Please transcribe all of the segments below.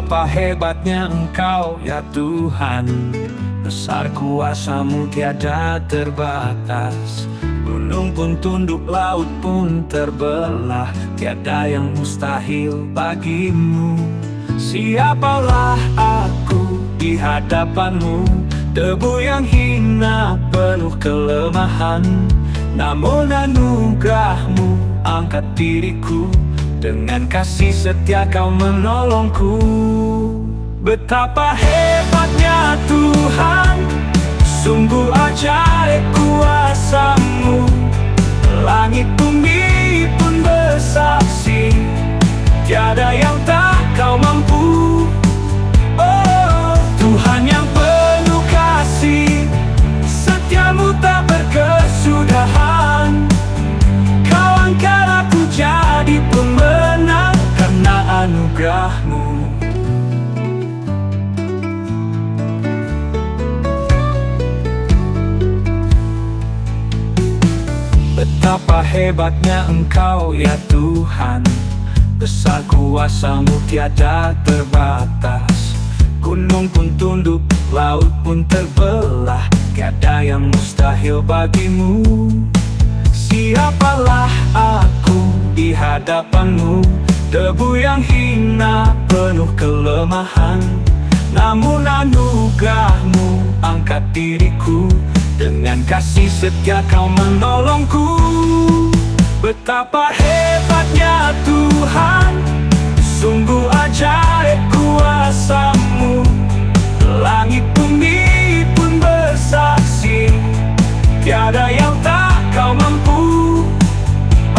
Betapa hebatnya Engkau ya Tuhan, besar kuasa-Mu tiada terbatas. Gunung pun tunduk, laut pun terbelah, tiada yang mustahil bagimu. Siapalah aku di hadapan-Mu, debu yang hina penuh kelemahan. Namun anugerah-Mu angkat diriku, dengan kasih setia Kau menolongku. Betapa hebatnya Tuhan, sungguh ajaib kuasa-Mu. Langit bumi pun bersaksi, tiada yang tak Kau mampu. Oh Tuhan yang penuh kasih, setia-Mu tak berkesudahan. Kau angkat aku jadi pemenang karena anugerah-Mu. Betapa hebatnya Engkau ya Tuhan, besar kuasa-Mu tiada terbatas. Gunung pun tunduk, laut pun terbelah, tiada yang mustahil bagimu. Siapalah aku di hadapan-Mu, debu yang hina penuh kelemahan. Namun anugerah-Mu angkat diriku, dengan kasih setia Kau menolongku. Betapa hebatnya Tuhan, sungguh ajaib kuasa-Mu. Langit bumi pun bersaksi, tiada yang tak Kau mampu.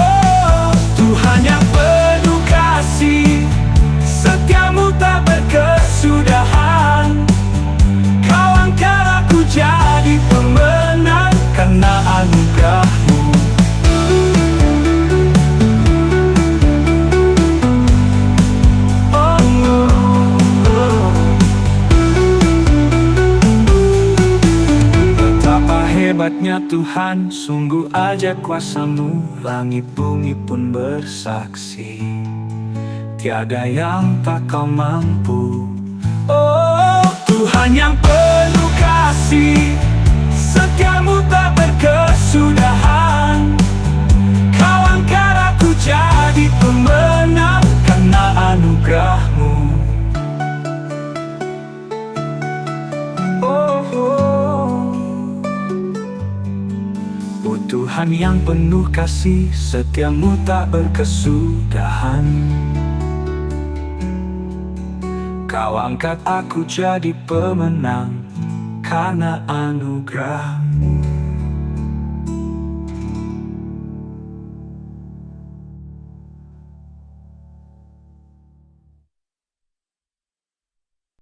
Oh Tuhan yang penuh kasih, setia-Mu tak berkesudahan. Kau angkat aku jadi pemenang karena anugerah-Mu. Betapa hebatnya Tuhan, sungguh aja kuasa-Mu. Langit bumi pun bersaksi, tiada yang tak Kau mampu. Oh Tuhan yang penuh kasih, setia-Mu tak berkesudahan. Kau angkat aku jadi pemenang karena anugerah-Mu. Oh, oh. Oh Tuhan yang penuh kasih, setia-Mu tak berkesudahan. Kau angkat aku jadi pemenang karena anugerah-Mu.